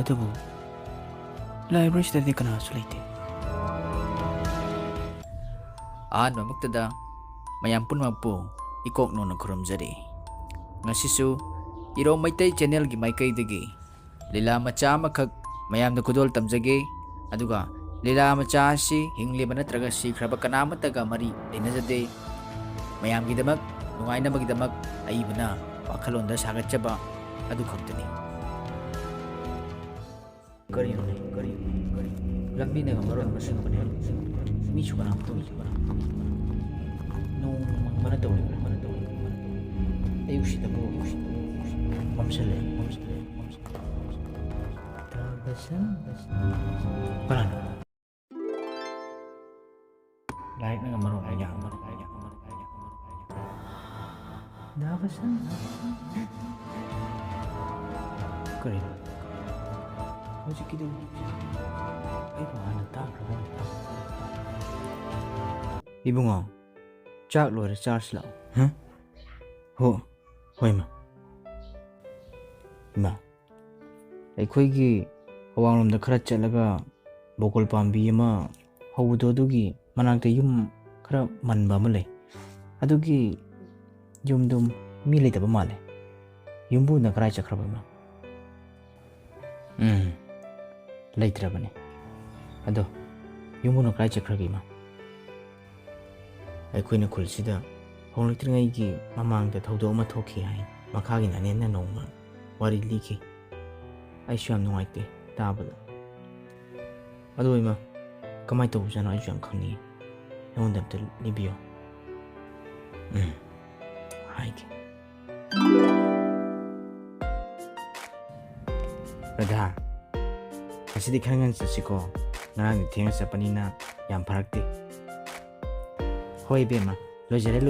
ꯑꯗꯨꯕꯨ ꯂꯥꯏꯕ꯭ꯔꯦꯔꯤꯁꯤꯗꯗꯤ ꯀꯅꯥꯁꯨ ꯂꯩꯇꯦ. ꯑꯍꯥꯟꯕꯃꯛꯇꯗ ꯃꯌꯥꯝ ꯄꯨꯝꯅꯃꯛꯄꯨ ꯏꯀꯣꯛ ꯅꯧꯅ ꯈꯨꯔꯨꯝꯖꯔꯤ. ꯉꯁꯤꯁꯨ ꯏꯔꯣꯝ ꯃꯩꯇꯩ ꯆꯦꯅꯦꯜꯒꯤ ꯃꯥꯏꯀꯩꯗꯒꯤ ꯂꯤꯂꯥ ꯃꯆꯥ ꯑꯃꯈꯛ ꯃꯌꯥꯝꯗ ꯈꯨꯗꯣꯜ ꯇꯝꯖꯒꯦ. ꯑꯗꯨꯒ ꯂꯤꯂꯥ ꯃꯆꯥ ꯑꯁꯤ ꯍꯤꯡꯂꯤꯕ ꯅꯠꯇ꯭ꯔꯒ ꯁꯤꯈ꯭ꯔꯕ ꯀꯅꯥꯃꯠꯇꯒ ꯃꯔꯤ ꯂꯩꯅꯖꯗꯦ. ꯃꯌꯥꯝꯒꯤꯗꯃꯛ ꯅꯨꯡꯉꯥꯏꯅꯕꯒꯤꯗꯃꯛ ꯑꯏꯕꯅ ꯋꯥꯈꯜꯂꯣꯟꯗ ꯁꯥꯒꯠꯆꯕ ꯑꯗꯨ ꯈꯛꯇꯅꯤ. ꯀꯔꯤꯅꯣꯅꯦ? ꯀꯔꯤ ꯂꯝꯕꯤꯅꯒ ꯃꯔꯣꯟ ꯑꯃ ꯁꯤꯟꯕꯅꯦ. ꯃꯤꯁꯨ ꯀꯅꯥꯝꯇ ꯎꯗꯦ. ꯅꯣꯡ ꯃꯪꯕꯅ ꯇꯧꯔꯤꯕ꯭ꯔꯥ? ꯑꯌꯨꯛꯁꯤꯗꯕꯨ ꯃꯝꯁꯤꯜꯂꯦ. ꯀꯅꯥꯅꯣ? ꯂꯥꯏꯔꯤꯛꯅꯒ ꯃꯔꯣꯟ ꯑꯃ ꯌꯥꯝꯕ. ꯀꯔꯤꯅꯣ? ꯍꯧꯖꯤꯛꯀꯤꯗꯨ ꯑꯩꯕꯨ ꯍꯥꯟꯅ ꯇꯥꯈ꯭ꯔꯕ. ꯏꯕꯨꯡꯉꯣ, ꯆꯥꯛ ꯂꯣꯏꯔꯦ, ꯆꯥꯔꯁꯤ ꯂꯥꯛꯑꯣ. ꯍꯣꯏ ꯏꯃꯥ. ꯏꯃꯥ, ꯑꯩꯈꯣꯏꯒꯤ ꯑꯋꯥꯡꯂꯣꯝꯗ ꯈꯔ ꯆꯠꯂꯒ ꯕꯣꯀꯣꯜ ꯄꯥꯝꯕꯤ ꯑꯃ ꯍꯧꯕꯗꯣ, ꯑꯗꯨꯒꯤ ꯃꯅꯥꯛꯇ ꯌꯨꯝ ꯈꯔ ꯃꯟꯕ ꯑꯃ ꯂꯩ. ꯑꯗꯨꯒꯤ ꯌꯨꯝꯗꯨ ꯃꯤ ꯂꯩꯇꯕ ꯃꯥꯜꯂꯦ. ꯌꯨꯝꯕꯨꯅ ꯀꯔꯥꯏ ꯆꯠꯈ꯭ꯔꯕ ꯏꯃꯥ? ꯂꯩꯇ꯭ꯔꯕꯅꯦ. ꯑꯗꯣ ꯌꯨꯝꯕꯨꯅ ꯀꯔꯥꯏ ꯆꯠꯈ꯭ꯔꯒꯦ ꯏꯃꯥ? ꯑꯩꯈꯣꯏꯅ ꯈꯨꯜꯁꯤꯗ ꯍꯣꯡꯂꯛꯇ꯭ꯔꯤꯉꯩꯒꯤ ꯃꯃꯥꯡꯗ ꯊꯧꯗꯣꯛ ꯑꯃ ꯊꯣꯛꯈꯤ ꯍꯥꯏ. ꯃꯈꯥꯒꯤ ꯅꯅꯦꯅ ꯅꯣꯡꯃ ꯋꯥꯔꯤ ꯂꯤꯈꯤ. ꯑꯩꯁꯨ ꯌꯥꯝ ꯅꯨꯡꯉꯥꯏꯇꯦ ꯇꯥꯕꯗ. ꯑꯗꯣ ꯏꯃꯥ, ꯀꯃꯥꯏꯅ ꯇꯧꯕꯖꯥꯠꯅꯣ? ꯑꯩꯁꯨ ꯌꯥꯝ ꯈꯪꯅꯤꯡꯉꯤ. ꯑꯩꯉꯣꯟꯗ ꯑꯝꯇ ꯂꯤꯕꯤꯌꯣ. ꯍꯥꯏꯒꯦ. ꯔꯙꯥ, ꯉꯁꯤꯗꯤ ꯈꯔ ꯉꯟꯅ ꯆꯠꯁꯤꯀꯣ. ꯉꯔꯥꯡꯗꯤ ꯊꯦꯡꯅ ꯆꯠꯄꯅꯤꯅ ꯌꯥꯝ ꯐꯔꯛꯇꯦ. ꯍꯣꯏ ꯏꯕꯦꯝꯃ, ꯂꯣꯏꯖꯔꯦ.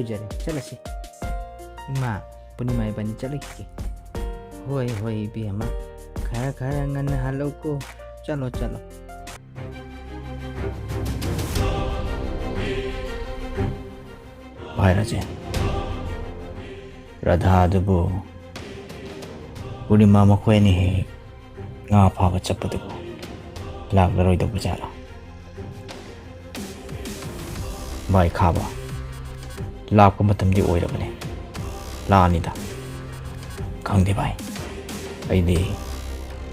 ꯆꯠꯂꯁꯤ. ꯏꯃꯥ, ꯄꯨꯔꯅꯤꯃꯥ ꯏꯕꯥꯅꯤ ꯆꯠꯂꯈꯤꯒꯦ. ꯍꯣꯏ ꯏꯕꯦꯝꯃ, ꯈꯔ ꯉꯟꯅ ꯍꯜꯂꯛꯎꯀꯣ. ꯆꯠꯂꯣ. ꯚꯥꯏ ꯔꯥꯖꯦꯟ, ꯔꯥꯙꯥ ꯑꯗꯨꯕꯨ ꯄꯨꯔꯅꯤꯃꯥ ꯃꯈꯣꯏ ꯑꯅꯤ ꯍꯦꯛ ꯉꯥ ꯐꯥꯕ ꯆꯠꯄꯗꯨꯕꯨ ꯂꯥꯛꯂꯔꯣꯏꯗꯧꯕ ꯖꯥꯠꯂꯣ? ꯚꯥꯏ ꯈꯥꯕ, ꯂꯥꯛꯄ ꯃꯇꯝꯗꯤ ꯑꯣꯏꯔꯕꯅꯦ. ꯂꯥꯛꯑꯅꯤꯗ. ꯈꯪꯗꯦ ꯚꯥꯏ, ꯑꯩꯗꯤ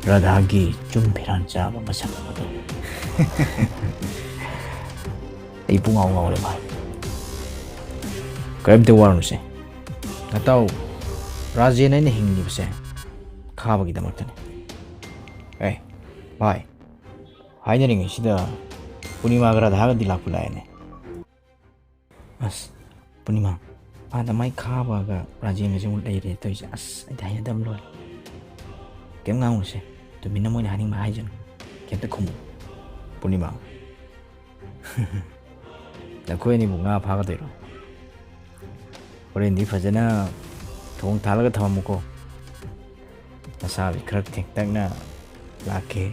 ꯔꯥꯙꯥꯒꯤ ꯆꯨꯝ ꯐꯤꯔꯥꯟ ꯆꯥꯕ ꯃꯁꯛ ꯑꯗꯨ ꯑꯩ ꯄꯨꯡꯉꯥꯎ ꯉꯥꯎꯔꯦ ꯚꯥꯏ. ꯀꯔꯤꯝꯇ ꯋꯥꯔꯨꯅꯨꯁꯦ. ꯅꯇꯥꯎ ꯔꯥꯖꯦꯟ ꯑꯩꯅ ꯍꯤꯡꯂꯤꯕꯁꯦ ꯈꯥꯕꯒꯤꯗꯃꯛꯇꯅꯤ. ꯚꯥꯏ, ꯍꯥꯏꯅꯔꯤꯉꯩꯁꯤꯗ ꯄꯨꯔꯅꯤꯃꯥꯒ ꯔꯥꯙꯥꯒꯗꯤ ꯂꯥꯛꯄ ꯂꯥꯛꯑꯦꯅꯦ. ꯑꯁ ꯄꯨꯔꯅꯤꯃꯥ, ꯑꯥꯗ ꯃꯥꯏ ꯈꯥꯕꯒ ꯔꯥꯖꯦꯟꯒꯁꯦ ꯑꯃꯨꯛ ꯂꯩꯔꯦ ꯇꯧꯔꯤꯁꯦ. ꯑꯁ ꯑꯩꯗꯤ ꯍꯩꯅꯗꯕ ꯂꯣꯏꯔꯦ. ꯀꯩꯝ ꯉꯥꯡꯉꯨꯅꯨꯁꯦ. ꯇꯨꯃꯤꯟꯅ ꯃꯣꯏꯅ ꯍꯥꯏꯅꯤꯡꯕ ꯍꯥꯏꯖꯅꯨ. ꯀꯩꯝꯇ ꯈꯨꯝꯃꯨ. ꯄꯨꯔꯅꯤꯃꯥ, ꯅꯈꯣꯏ ꯑꯅꯤꯕꯨ ꯉꯥ ꯐꯥꯒꯗꯣꯏꯔꯣ? ꯍꯣꯔꯦꯟꯗꯤ ꯐꯖꯅ ꯊꯣꯡ ꯊꯥꯜꯂꯒ ꯊꯝꯃꯝꯃꯨꯀꯣ. ꯅꯁꯥꯗꯤ ꯈꯔ ꯊꯦꯡꯇꯛꯅ ꯂꯥꯛꯀꯦ.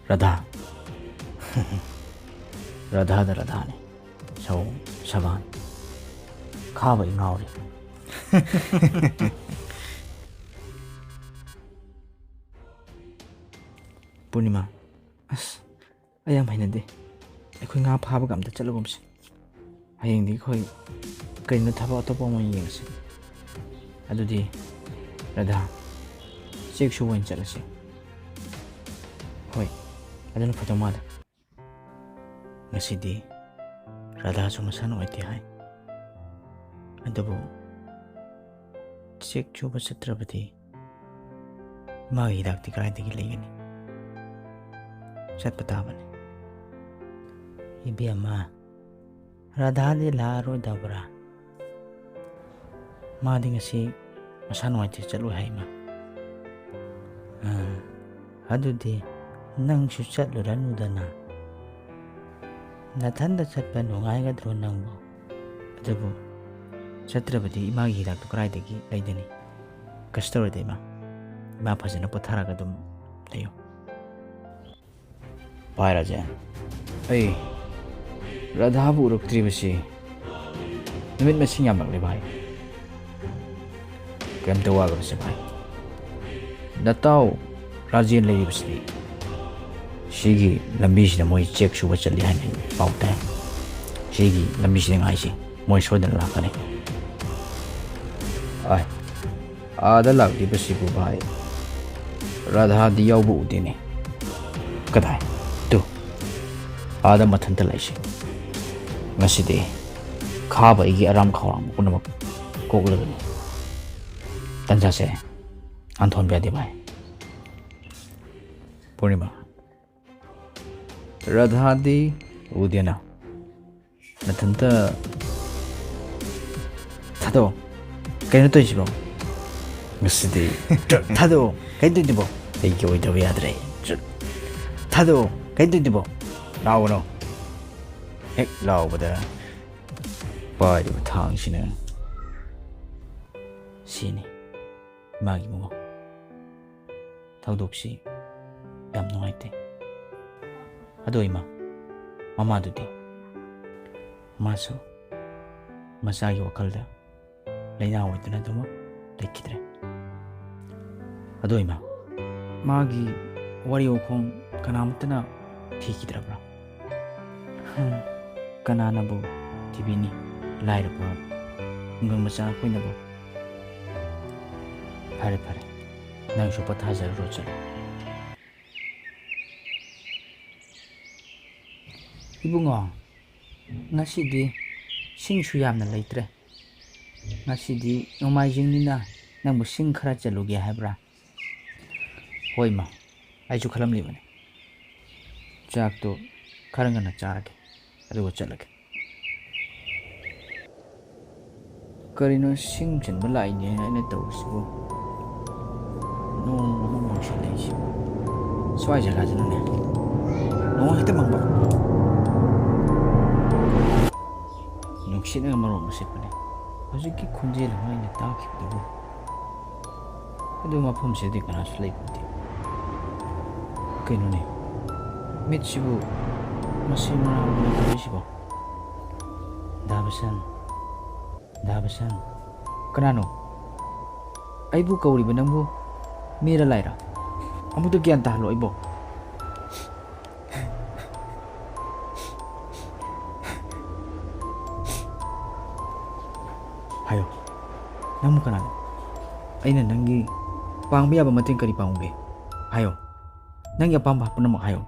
ꯔꯥꯙꯥ, ꯔꯥꯙꯥꯗ ꯔꯥꯙꯥꯅꯤ. ꯁꯕꯥꯟ, ꯈꯥꯕ ꯉꯥꯎꯔꯤ. ꯄꯨꯔꯅꯤꯃꯥ, ꯑꯁ ꯑꯩ ꯌꯥꯝ ꯍꯩꯅꯗꯦ. ꯑꯩꯈꯣই ꯉꯥ ꯐꯥꯕꯒ ꯑꯝꯇ ꯆꯠꯂꯒꯨꯝꯁꯤ. ꯍꯌꯦꯡꯗꯤ ꯑꯩꯈꯣꯏ ꯀꯔꯤꯅꯣ ꯊꯕꯛ ꯑꯇꯣꯞꯄ ꯑꯃ ꯌꯦꯡꯉꯁꯤ. ꯑꯗꯨꯗꯤ ꯔꯥꯙꯥ, ꯆꯦꯛ ꯁꯨꯕ ꯑꯣꯏꯅ ꯆꯠꯂꯁꯤ. ꯍꯣꯏ, ꯑꯗꯨꯅ ꯐꯗꯧ ꯃꯥꯜꯂꯦ. ꯉꯁꯤꯗꯤ ꯔꯥꯙꯥꯁꯨ ꯃꯁꯥ ꯅꯨꯡꯉꯥꯏꯇꯦ ꯍꯥꯏ. ꯑꯗꯨꯕꯨ ꯆꯦꯛ ꯁꯨꯕ ꯆꯠꯇ꯭ꯔꯕꯗꯤ ꯃꯥꯒꯤ ꯍꯤꯗꯥꯛꯇꯤ ꯀꯗꯥꯏꯗꯒꯤ ꯂꯩꯒꯅꯤ? ꯆꯠꯄ ꯇꯥꯕꯅꯤ. ꯏꯕꯦꯝꯃ, ꯔꯥꯙꯥꯗꯤ ꯂꯥꯛꯑꯔꯣꯏꯗꯕ꯭ꯔꯥ? ꯃꯥꯗꯤ ꯉꯁꯤ ꯃꯁꯥ ꯅꯨꯡꯉꯥꯏꯇꯦ, ꯆꯠꯂꯣꯏ ꯍꯥꯏ ꯏꯃꯥ. ꯑꯗꯨꯗꯤ ꯅꯪꯁꯨ ꯆꯠꯂꯨꯔꯅꯨꯗꯅ. ꯅꯊꯟꯗ ꯆꯠꯄ ꯅꯨꯡꯉꯥꯏꯒꯗ꯭ꯔꯣ ꯅꯪꯕꯨ? ꯑꯗꯨꯕꯨ ꯆꯠꯇ꯭ꯔꯕꯗꯤ ꯏꯃꯥꯒꯤ ꯍꯤꯗꯥꯛꯇꯨ ꯀꯗꯥꯏꯗꯒꯤ ꯂꯩꯒꯅꯤ? ꯀꯩꯁꯨ ꯇꯧꯔꯣꯏꯗ ꯏꯃꯥ. ꯏꯃꯥ ꯐꯖꯅ ꯄꯣꯊꯥꯔꯒ ꯑꯗꯨꯝ ꯂꯩꯌꯨ. ꯚꯥꯏ ꯔꯥꯖꯦꯟ, ꯑꯩ ꯔꯥꯙꯥꯕꯨ ꯎꯔꯛꯇ꯭ꯔꯤꯕꯁꯤ ꯅꯨꯃꯤꯠ ꯃꯁꯤꯡ ꯌꯥꯝꯂꯛꯂꯦ ꯚꯥꯏ. ꯀꯩꯝꯇ ꯋꯥꯒꯅꯨꯁꯦ ꯚꯥꯏ ꯅꯇꯥꯎ ꯔꯥꯖꯦꯟ ꯂꯩꯔꯤꯕꯁꯤꯗꯤ ꯁꯤꯒꯤ ꯂꯝꯕꯤꯁꯤꯗ ꯃꯣꯏ ꯆꯦꯛ ꯁꯨꯕ ꯆꯠꯂꯤ ꯍꯥꯏꯅ ꯄꯥꯎ ꯇꯥꯏ ꯁꯤꯒꯤ ꯂꯝꯕꯤꯁꯤꯗ ꯉꯥꯏꯁꯤ ꯃꯣꯏ ꯁꯣꯏꯗꯅ ꯂꯥꯛꯀꯅꯤ ꯑꯥꯏ ꯑꯥꯗ ꯂꯥꯛꯂꯤꯕꯁꯤꯕꯨ ꯚꯥꯏ ꯔꯥꯙꯥꯗꯤ ꯌꯥꯎꯕ ꯎꯗꯦꯅꯦ ꯀꯗꯥꯏ ꯇꯨ ꯑꯥꯗ ꯃꯊꯟꯇ ꯂꯩꯁꯤ ꯉꯁꯤꯗꯤ ꯈꯥꯕ ꯑꯩꯒꯤ ꯑꯔꯥꯝ ꯈꯧꯔꯥꯡꯕ ꯄꯨꯝꯅꯃꯛ ꯀꯣꯛꯂꯒꯅꯤ ꯇꯟꯖꯥꯁꯦ ꯍꯟꯊꯣꯟꯕ ꯌꯥꯗꯦ ꯚꯥꯏ ꯄꯨꯔꯅꯤꯃꯥ ꯔꯥꯙꯥꯗꯤ ꯎꯗꯦꯅ ꯅꯊꯟꯇ ꯊꯥꯗꯣꯛꯑꯣ ꯀꯩꯅꯣ ꯇꯧꯔꯤꯁꯤꯕꯣ ꯉꯁꯤꯗꯤ ꯊꯥꯗꯣꯛꯑꯣ ꯀꯩꯅꯣ ꯇꯧꯔꯤꯁꯤꯕꯣ ꯑꯩꯒꯤ ꯑꯣꯏꯗꯕ ꯌꯥꯗ꯭ꯔꯦ ꯊꯥꯗꯣꯛꯑꯣ ꯀꯩꯅꯣ ꯇꯧꯔꯤꯁꯤꯕꯣ ꯂꯥꯎꯒꯅꯣ ꯍꯦꯛ ꯂꯥꯎꯕꯗ ꯄꯥꯏꯔꯤꯕ ꯊꯥꯡꯁꯤꯅ ꯁꯤꯅꯤ ꯃꯥꯒꯤ ꯃꯑꯣꯡ ꯊꯧꯗꯣꯛꯁꯤ ꯌꯥꯝ ꯅꯨꯡꯉꯥꯏꯇꯦ ꯑꯗꯣ ꯏꯃꯥ ꯃꯃꯥꯗꯨꯗꯤ ꯃꯥꯁꯨ ꯃꯆꯥꯒꯤ ꯋꯥꯈꯜꯗ ꯂꯩꯅꯥ ꯑꯣꯏꯗꯨꯅ ꯑꯗꯨꯃꯛ ꯂꯩꯈꯤꯗ꯭ꯔꯦ ꯑꯗꯣ ꯏꯃꯥ ꯃꯥꯒꯤ ꯋꯥꯔꯤ ꯋꯥꯈꯣꯡ ꯀꯅꯥꯃꯠꯇꯅ ꯊꯤꯈꯤꯗ꯭ꯔꯕ꯭ꯔꯥ ꯀꯅꯥꯅꯕꯨ ꯊꯤꯕꯤꯅꯤ ꯂꯥꯏꯔꯕ ꯈꯨꯡꯒꯪ ꯃꯆꯥ ꯑꯩꯈꯣꯏꯅꯕꯨ ꯐꯔꯦ ꯐꯔꯦ ꯅꯪꯁꯨ ꯄꯣꯊꯥꯖꯔꯨꯔꯣ ꯆꯠꯂꯣ ꯏꯕꯨꯡꯉꯣ ꯉꯁꯤꯗꯤ ꯁꯤꯡꯁꯨ ꯌꯥꯝꯅ ꯂꯩꯇ꯭ꯔꯦ ꯉꯁꯤꯗꯤ ꯅꯣꯡꯃꯥꯏꯖꯤꯡꯅꯤꯅ ꯅꯪꯕꯨ ꯁꯤꯡ ꯈꯔ ꯆꯠꯂꯨꯒꯦ ꯍꯥꯏꯕ꯭ꯔꯥ ꯍꯣꯏ ꯃꯥ ꯑꯩꯁꯨ ꯈꯜꯂꯝꯂꯤꯕꯅꯤ ꯆꯥꯛꯇꯣ ꯈꯔ ꯉꯟꯅ ꯆꯥꯔꯒꯦ ꯑꯗꯨꯒ ꯆꯠꯂꯒꯦ ꯀꯔꯤꯅꯣ ꯁꯤꯡ ꯆꯟꯕ ꯂꯥꯛꯏꯅꯦꯅ ꯑꯩꯅ ꯇꯧꯔꯤꯁꯤꯕꯨ ꯅꯣꯡ ꯑꯃꯨꯛ ꯃꯪꯁꯤꯜꯂꯛꯏꯁꯤꯕꯨ ꯁ꯭ꯋꯥꯏ ꯖꯒꯥꯁꯤꯅꯅꯦ ꯅꯣꯡ ꯍꯦꯛꯇ ꯃꯪꯕ ꯅꯨꯡꯁꯤꯠꯅ ꯃꯔꯣꯟ ꯑꯃ ꯁꯤꯠꯄꯅꯦ ꯍꯧꯖꯤꯛꯀꯤ ꯈꯣꯟꯖꯦꯜ ꯑꯃ ꯑꯩꯅ ꯇꯥꯈꯤꯕꯗꯨꯕꯨ ꯑꯗꯨ ꯃꯐꯝꯁꯤꯗꯤ ꯀꯅꯥꯁꯨ ꯂꯩꯕ ꯀꯩꯅꯣꯅꯦ ꯃꯤꯠꯁꯤꯕꯨ ꯃꯁꯤ ꯃꯔꯥꯡꯅ ꯇꯧꯔꯤꯁꯤꯕꯣ ꯗꯥꯕꯁꯟ ꯗꯥꯕꯁꯟ ꯀꯅꯥꯅꯣ ꯑꯩꯕꯨ ꯀꯧꯔꯤꯕ ꯅꯪꯕꯨ ꯃꯤꯔ ꯂꯥꯏꯔ ꯑꯃꯨꯛꯇ ꯒ꯭ꯌꯥꯟ ꯇꯥꯍꯜꯂꯣ ꯑꯩꯕꯣ ꯍꯥꯏꯌꯣ ꯅꯪꯕꯨ ꯀꯅꯥꯅꯣ ꯑꯩꯅ ꯅꯪꯒꯤ ꯄꯥꯡꯕ ꯌꯥꯕ ꯃꯇꯦꯡ ꯀꯔꯤ ꯄꯥꯡꯉꯨꯒꯦ ꯍꯥꯏꯌꯣ ꯅꯪꯒꯤ ꯑꯄꯥꯝꯕ ꯄꯨꯝꯅꯃꯛ ꯍꯥꯏꯌꯣ